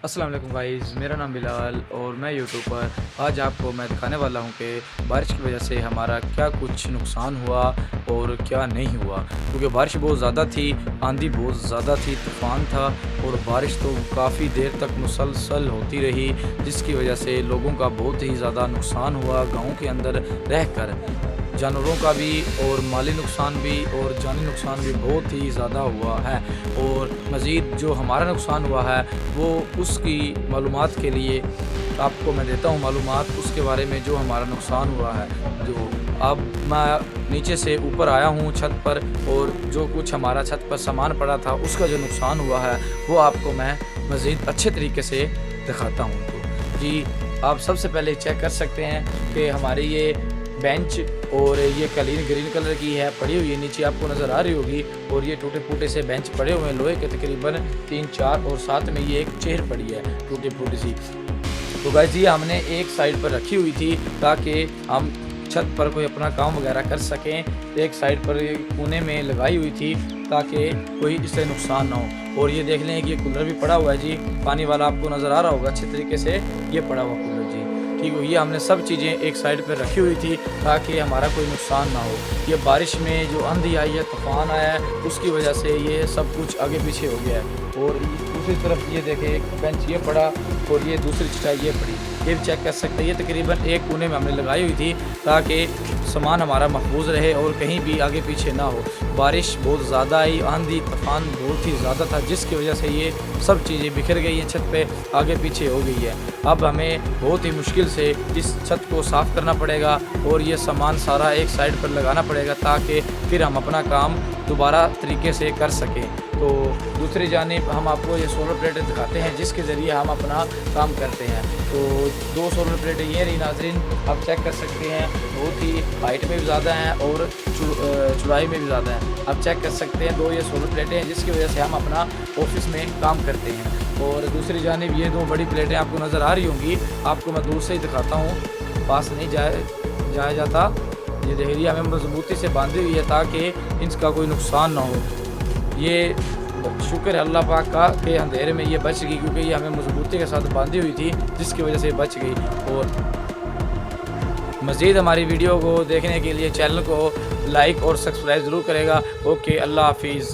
अस्सलाम वालेकुम गाइस, मेरा नाम बिलाल और मैं यूट्यूब पर आज आपको मैं दिखाने वाला हूं कि बारिश की वजह से हमारा क्या कुछ नुकसान हुआ और क्या नहीं हुआ। क्योंकि बारिश बहुत ज़्यादा थी, आंधी बहुत ज़्यादा थी, तूफ़ान था और बारिश तो काफ़ी देर तक मुसलसल होती रही, जिसकी वजह से लोगों का बहुत ही ज़्यादा नुकसान हुआ। गाँव के अंदर रहकर जानवरों का भी और माली नुकसान भी और जानी नुकसान भी बहुत ही ज़्यादा हुआ है। और मज़ीद जो हमारा नुकसान हुआ है वो उसकी मालूमात के लिए आपको मैं देता हूँ मालूमात उसके बारे में जो हमारा नुकसान हुआ है। जो अब मैं नीचे से ऊपर आया हूँ छत पर, और जो कुछ हमारा छत पर सामान पड़ा था उसका जो नुकसान हुआ है वो आपको मैं मज़ीद अच्छे तरीके से दिखाता हूँ। तो जी, आप सबसे पहले चेक कर सकते हैं कि हमारी ये बेंच और ये कालीन ग्रीन कलर की है, पड़ी हुई है, नीचे आपको नज़र आ रही होगी। और ये टूटे फूटे से बेंच पड़े हुए हैं लोहे के, तकरीबन 3-4, और साथ में ये एक चेयर पड़ी है टूटी फूटी सी। तो गाइस ये हमने एक साइड पर रखी हुई थी ताकि हम छत पर कोई अपना काम वगैरह कर सकें। एक साइड पर कोने में लगाई हुई थी ताकि कोई इससे नुकसान ना हो। और ये देख लें कि ये कूलर भी पड़ा हुआ है जी, पानी वाला आपको नज़र आ रहा होगा अच्छे तरीके से, ये पड़ा हुआ कूलर जी, ठीक है। ये हमने सब चीज़ें एक साइड पर रखी हुई थी ताकि हमारा कोई नुकसान ना हो। ये बारिश में जो आंधी आई है, तूफ़ान आया है, उसकी वजह से ये सब कुछ आगे पीछे हो गया है। और दूसरी तरफ ये देखें, एक बेंच ये पड़ा और ये दूसरी चटाई ये पड़ी, ये भी चेक कर सकते हैं। ये तकरीबन एक कोने में हमने लगाई हुई थी ताकि सामान हमारा महफूज रहे और कहीं भी आगे पीछे ना हो। बारिश बहुत ज़्यादा आई, आंधी तूफान बहुत ही ज़्यादा था, जिसकी वजह से ये सब चीज़ें बिखर गई हैं, छत पे आगे पीछे हो गई है। अब हमें बहुत ही मुश्किल से इस छत को साफ़ करना पड़ेगा और ये सामान सारा एक साइड पर लगाना पड़ेगा ताकि फिर हम अपना काम दोबारा तरीके से कर सकें। तो दूसरी जानिब हम आपको ये सोलर प्लेटें दिखाते हैं जिसके ज़रिए हम अपना काम करते हैं। तो 2 सोलर प्लेटें ये रही नाज़रीन, आप चेक कर सकते हैं, बहुत ही हाइट में भी ज़्यादा हैं और चौड़ाई में भी ज़्यादा है। आप चेक कर सकते हैं 2 ये सोलर प्लेटें हैं जिसकी वजह से हम अपना ऑफिस में काम करते हैं। और दूसरी जानिब ये 2 बड़ी प्लेटें आपको नज़र आ रही होंगी, आपको मैं दूर से ही दिखाता हूँ, पास नहीं जाया जाता। ये देखिए हमें मजबूती से बांधी हुई है ताकि इसका कोई नुकसान ना हो। ये शुक्र है अल्लाह पाक का कि अंधेरे में ये बच गई, क्योंकि ये हमें मजबूती के साथ बांधी हुई थी जिसकी वजह से बच गई। और मज़ीद हमारी वीडियो को देखने के लिए चैनल को लाइक और सब्सक्राइब ज़रूर करेगा। ओके, अल्लाह हाफिज़।